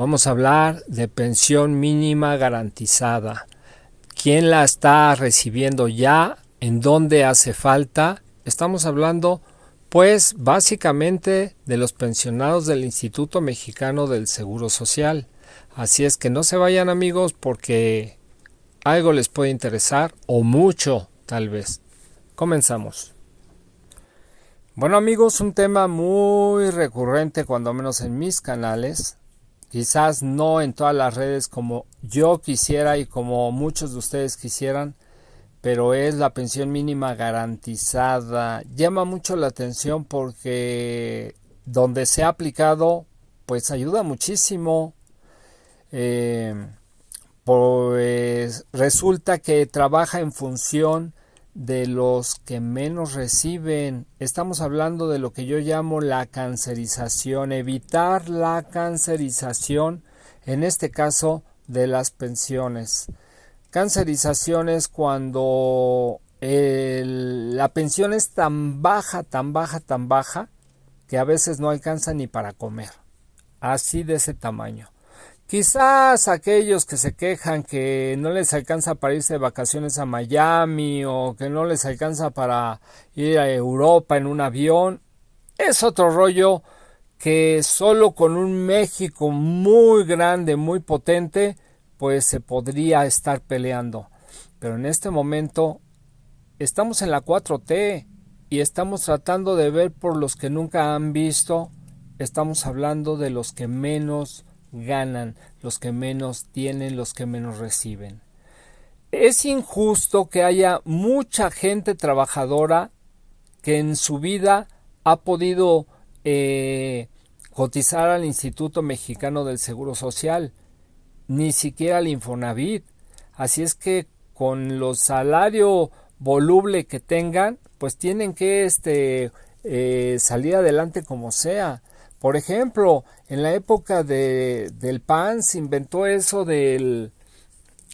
Vamos a hablar de pensión mínima garantizada. ¿Quién la está recibiendo ya? ¿En dónde hace falta? Estamos hablando, pues, básicamente de los pensionados del Instituto Mexicano del Seguro Social. Así es que no se vayan, amigos, porque algo les puede interesar o mucho, tal vez. Comenzamos. Bueno, amigos, un tema muy recurrente, cuando menos en mis canales. Quizás no en todas las redes como yo quisiera y como muchos de ustedes quisieran, pero es la pensión mínima garantizada. Llama mucho la atención porque donde se ha aplicado, pues ayuda muchísimo. Pues resulta que trabaja en función de los que menos reciben. Estamos hablando de lo que yo llamo la cancerización, evitar la cancerización, en este caso de las pensiones. Cancerización es cuando la pensión es tan baja, que a veces no alcanza ni para comer. Así de ese tamaño. Quizás aquellos que se quejan que no les alcanza para irse de vacaciones a Miami o que no les alcanza para ir a Europa en un avión, es otro rollo que solo con un México muy grande, muy potente, pues se podría estar peleando. Pero en este momento estamos en la 4T y estamos tratando de ver por los que nunca han visto. Estamos hablando de los que menos ganan, los que menos tienen, los que menos reciben. Es injusto que haya mucha gente trabajadora que en su vida ha podido cotizar al Instituto Mexicano del Seguro Social, ni siquiera al Infonavit. Así es que con los salarios voluble que tengan, pues tienen que salir adelante como sea. Por ejemplo, en la época del PAN se inventó eso del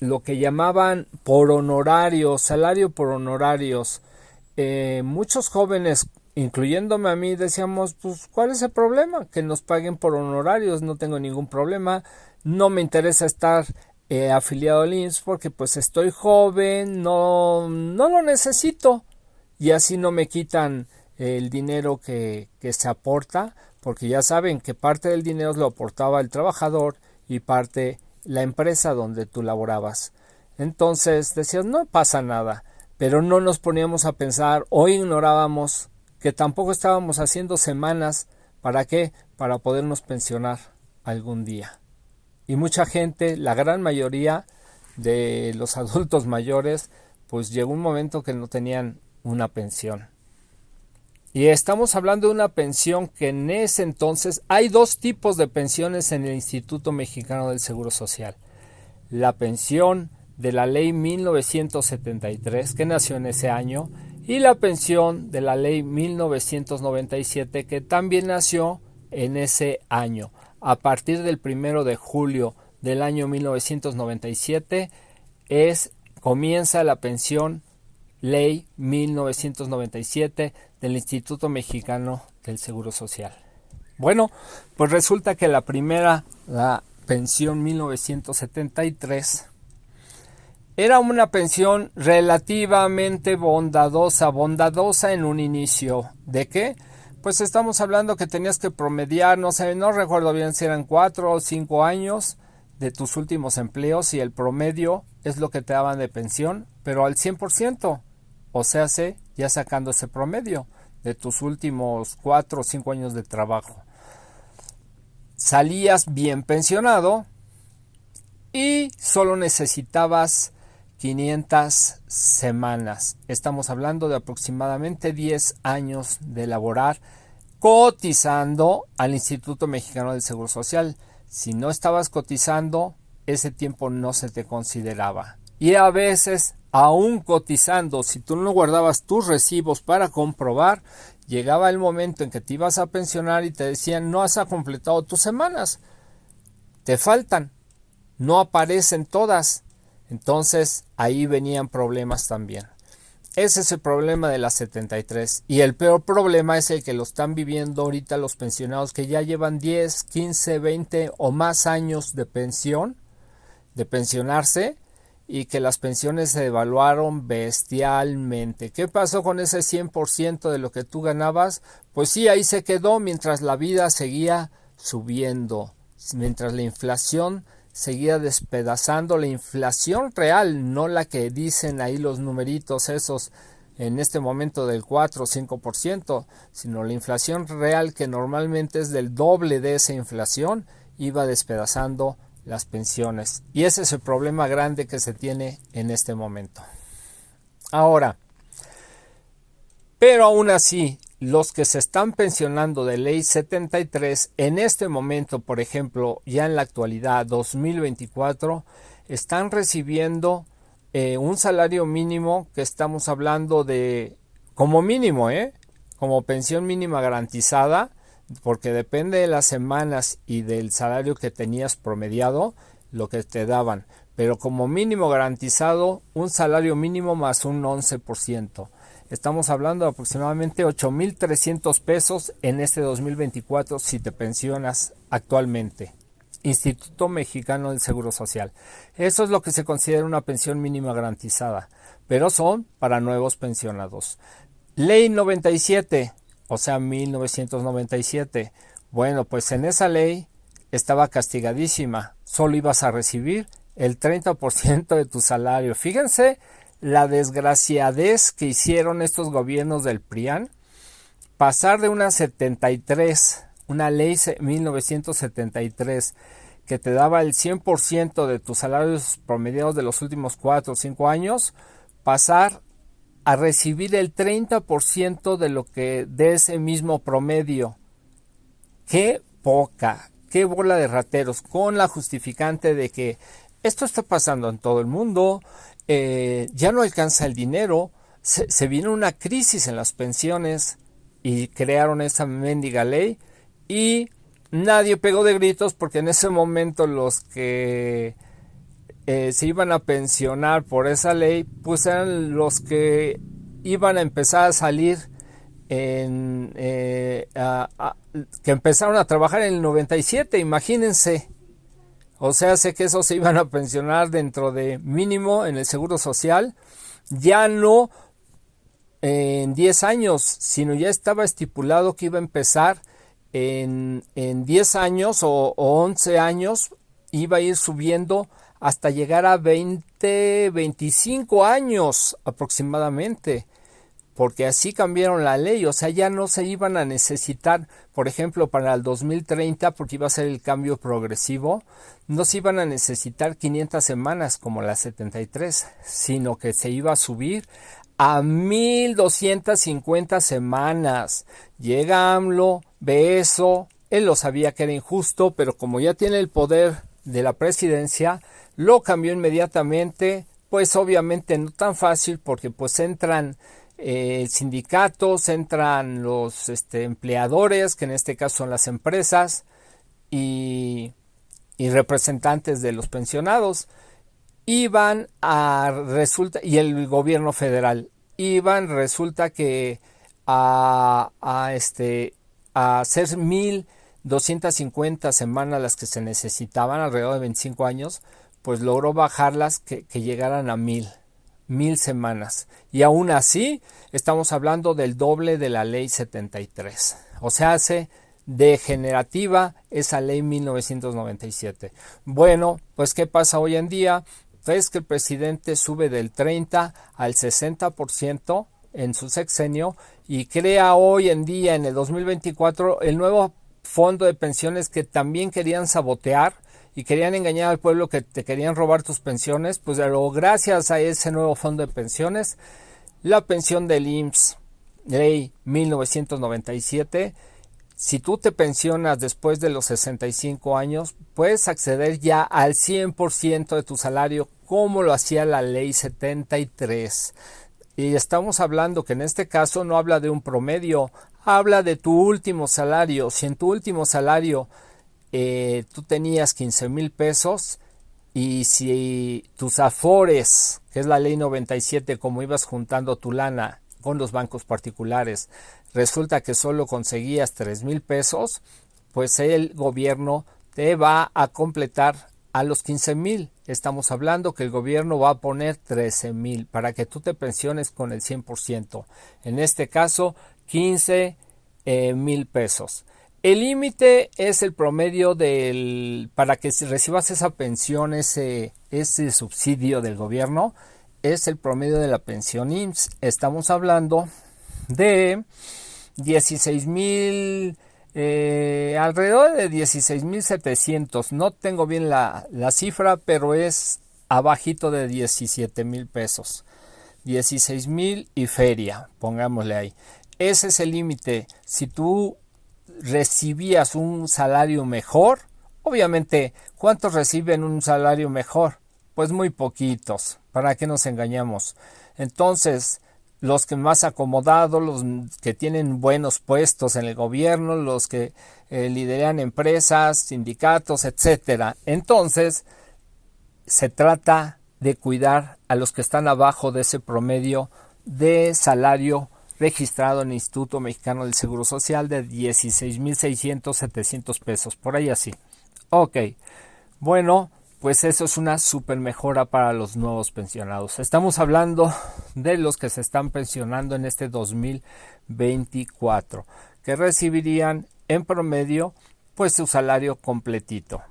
lo que llamaban por honorarios, salario por honorarios. Muchos jóvenes, incluyéndome a mí, decíamos, pues, ¿cuál es el problema? Que nos paguen por honorarios, no tengo ningún problema, no me interesa estar afiliado al IMSS porque pues estoy joven, no lo necesito y así no me quitan el dinero que se aporta, porque ya saben que parte del dinero lo aportaba el trabajador y parte la empresa donde tú laborabas. Entonces decías, no pasa nada, pero no nos poníamos a pensar o ignorábamos que tampoco estábamos haciendo semanas. ¿Para qué? Para podernos pensionar algún día. Y mucha gente, la gran mayoría de los adultos mayores, pues llegó un momento que no tenían una pensión. Y estamos hablando de una pensión que en ese entonces hay dos tipos de pensiones en el Instituto Mexicano del Seguro Social. La pensión de la ley 1973, que nació en ese año, y la pensión de la ley 1997, que también nació en ese año. A partir del 1 de julio del año 1997 comienza la pensión Ley 1997 del Instituto Mexicano del Seguro Social. Bueno, pues resulta que la pensión 1973, era una pensión relativamente bondadosa en un inicio. ¿De qué? Pues estamos hablando que tenías que promediar, no recuerdo bien si eran 4 o 5 años de tus últimos empleos y el promedio es lo que te daban de pensión, pero al 100%. O sea, ya sacando ese promedio de tus últimos 4 o 5 años de trabajo. Salías bien pensionado y solo necesitabas 500 semanas. Estamos hablando de aproximadamente 10 años de laborar cotizando al Instituto Mexicano del Seguro Social. Si no estabas cotizando, ese tiempo no se te consideraba. Y a veces, aún cotizando, si tú no guardabas tus recibos para comprobar, llegaba el momento en que te ibas a pensionar y te decían, no has completado tus semanas, te faltan, no aparecen todas. Entonces ahí venían problemas también. Ese es el problema de la 73. Y el peor problema es el que lo están viviendo ahorita los pensionados que ya llevan 10, 15, 20 o más años de pensión, de pensionarse, y que las pensiones se devaluaron bestialmente. ¿Qué pasó con ese 100% de lo que tú ganabas? Pues sí, ahí se quedó mientras la vida seguía subiendo, mientras la inflación seguía despedazando, la inflación real, no la que dicen ahí los numeritos esos en este momento del 4 o 5%, sino la inflación real, que normalmente es del doble de esa inflación, iba despedazando las pensiones. Y ese es el problema grande que se tiene en este momento. Ahora, pero aún así, los que se están pensionando de ley 73 en este momento, por ejemplo, ya en la actualidad 2024, están recibiendo un salario mínimo que estamos hablando de como mínimo, como pensión mínima garantizada, porque depende de las semanas y del salario que tenías promediado, lo que te daban, pero como mínimo garantizado, un salario mínimo más un 11%. Estamos hablando de aproximadamente 8,300 pesos en este 2024 si te pensionas actualmente. Instituto Mexicano del Seguro Social. Eso es lo que se considera una pensión mínima garantizada, pero son para nuevos pensionados. Ley 97, o sea 1997. Bueno, pues en esa ley estaba castigadísima. Solo ibas a recibir el 30% de tu salario. Fíjense la desgraciadez que hicieron estos gobiernos del PRIAN, pasar de una 73, una ley 1973, que te daba el 100% de tus salarios promediados de los últimos 4 o 5 años, pasar a recibir el 30% de lo que de ese mismo promedio. ¡Qué poca! ¡Qué bola de rateros! Con la justificante de que esto está pasando en todo el mundo, ya no alcanza el dinero, se vino una crisis en las pensiones y crearon esa mendiga ley y nadie pegó de gritos porque en ese momento los que se iban a pensionar por esa ley pues eran los que iban a empezar a salir que empezaron a trabajar en el 97, imagínense. O sea, sé que esos se iban a pensionar dentro de mínimo en el Seguro Social, ya no en 10 años, sino ya estaba estipulado que iba a empezar en 10 años o 11 años, iba a ir subiendo hasta llegar a 20, 25 años aproximadamente. Porque así cambiaron la ley, o sea, ya no se iban a necesitar, por ejemplo, para el 2030, porque iba a ser el cambio progresivo, no se iban a necesitar 500 semanas como la 73, sino que se iba a subir a 1,250 semanas. Llega AMLO, ve eso, él lo sabía que era injusto, pero como ya tiene el poder de la presidencia, lo cambió inmediatamente, pues obviamente no tan fácil, porque pues entran sindicatos, entran los empleadores, que en este caso son las empresas, y representantes de los pensionados, iban a resulta, y el gobierno federal, iban resulta que a hacer 1,250 semanas las que se necesitaban, alrededor de 25 años, pues logró bajarlas que llegaran a 1,000 semanas. Y aún así estamos hablando del doble de la ley 73. O sea, hace degenerativa esa ley 1997. Bueno, pues ¿qué pasa hoy en día? Pues que el presidente sube del 30 al 60% en su sexenio y crea hoy en día, en el 2024, el nuevo fondo de pensiones que también querían sabotear y querían engañar al pueblo, que te querían robar tus pensiones. Pues gracias a ese nuevo fondo de pensiones, la pensión del IMSS, ley 1997, si tú te pensionas después de los 65 años, puedes acceder ya al 100% de tu salario, como lo hacía la ley 73. Y estamos hablando que en este caso no habla de un promedio, habla de tu último salario. Si en tu último salario tú tenías 15,000 pesos y si tus afores, que es la ley 97, como ibas juntando tu lana con los bancos particulares, resulta que solo conseguías 3,000 pesos, pues el gobierno te va a completar a los 15,000. Estamos hablando que el gobierno va a poner 13,000 para que tú te pensiones con el 100%. En este caso, 15,000 pesos. El límite es el promedio para que recibas esa pensión, ese subsidio del gobierno, es el promedio de la pensión IMSS. Estamos hablando de 16,000, alrededor de 16,700. No tengo bien la cifra, pero es abajito de 17,000 pesos. 16,000 y feria, pongámosle ahí. Ese es el límite. Si tú recibías un salario mejor, obviamente, ¿cuántos reciben un salario mejor? Pues muy poquitos, ¿para qué nos engañamos? Entonces, los que más acomodados, los que tienen buenos puestos en el gobierno, los que lideran empresas, sindicatos, etcétera. Entonces, se trata de cuidar a los que están abajo de ese promedio de salario registrado en el Instituto Mexicano del Seguro Social de 16,600, 700 pesos, por ahí así. Ok, bueno, pues eso es una super mejora para los nuevos pensionados. Estamos hablando de los que se están pensionando en este 2024, que recibirían en promedio pues su salario completito.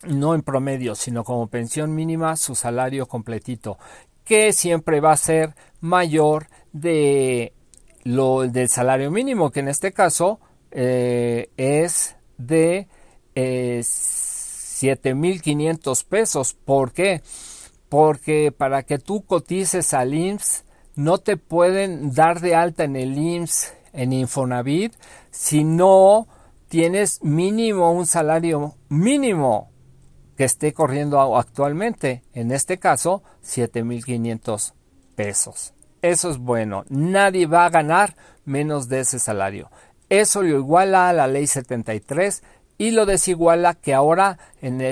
No en promedio, sino como pensión mínima su salario completito, que siempre va a ser mayor del salario mínimo, que en este caso es de 7,500 pesos. ¿Por qué? Porque para que tú cotices al IMSS no te pueden dar de alta en el IMSS, en Infonavit, si no tienes mínimo un salario mínimo que esté corriendo actualmente. En este caso, 7,500 pesos. Eso es bueno. Nadie va a ganar menos de ese salario. Eso lo iguala a la ley 73 y lo desiguala que ahora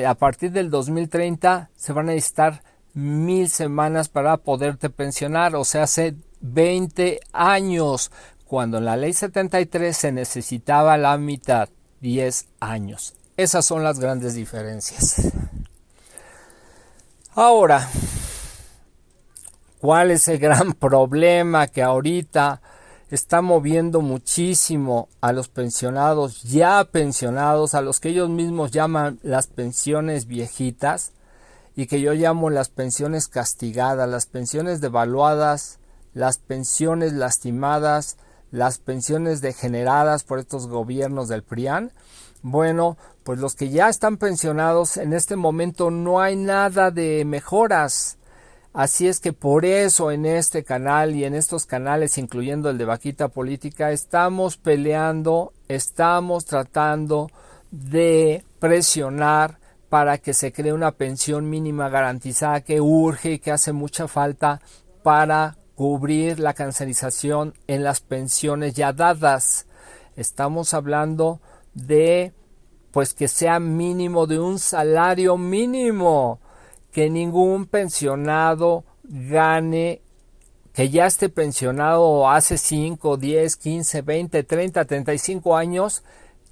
a partir del 2030 se van a necesitar 1,000 semanas para poderte pensionar, o sea, hace 20 años, cuando en la ley 73 se necesitaba la mitad, 10 años. Esas son las grandes diferencias. Ahora, ¿cuál es el gran problema que ahorita está moviendo muchísimo a los pensionados, ya pensionados, a los que ellos mismos llaman las pensiones viejitas y que yo llamo las pensiones castigadas, las pensiones devaluadas, las pensiones lastimadas, las pensiones degeneradas por estos gobiernos del PRIAN? Bueno, pues los que ya están pensionados en este momento no hay nada de mejoras. Así es que por eso en este canal y en estos canales, incluyendo el de Vaquita Política, estamos peleando, estamos tratando de presionar para que se cree una pensión mínima garantizada que urge y que hace mucha falta para cubrir la cancerización en las pensiones ya dadas. Estamos hablando de pues que sea mínimo, de un salario mínimo, que ningún pensionado gane, que ya esté pensionado hace 5, 10, 15, 20, 30, 35 años,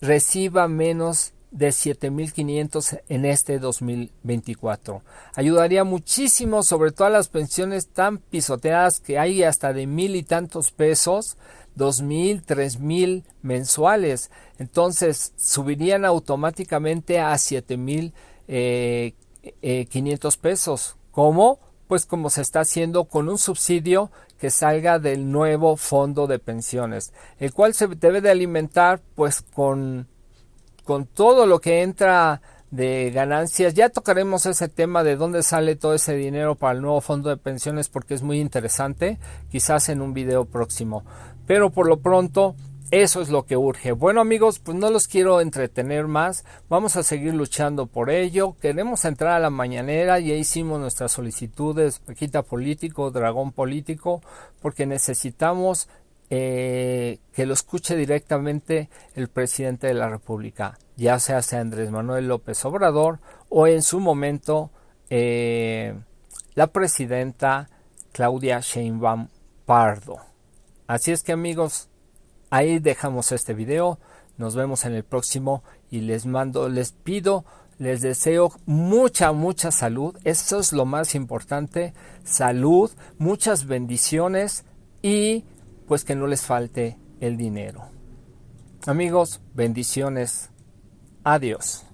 reciba menos de 7,500 en este 2024. Ayudaría muchísimo, sobre todo a las pensiones tan pisoteadas que hay hasta de 1,000 y tantos pesos, 2,000, 3,000 mensuales. Entonces subirían automáticamente a 7,500 pesos. ¿Cómo? Pues como se está haciendo con un subsidio que salga del nuevo fondo de pensiones, el cual se debe de alimentar pues con todo lo que entra de ganancias. Ya tocaremos ese tema de dónde sale todo ese dinero para el nuevo fondo de pensiones, porque es muy interesante, quizás en un video próximo. Pero por lo pronto, eso es lo que urge. Bueno amigos, pues no los quiero entretener más, vamos a seguir luchando por ello. Queremos entrar a la mañanera, ya hicimos nuestras solicitudes, Vaquita Político, Dragón Político, porque necesitamos que lo escuche directamente el presidente de la República, ya sea Andrés Manuel López Obrador o en su momento la presidenta Claudia Sheinbaum Pardo. Así es que, amigos, ahí dejamos este video. Nos vemos en el próximo y les pido, les deseo mucha salud. Eso es lo más importante. Salud, muchas bendiciones y pues que no les falte el dinero. Amigos, bendiciones. Adiós.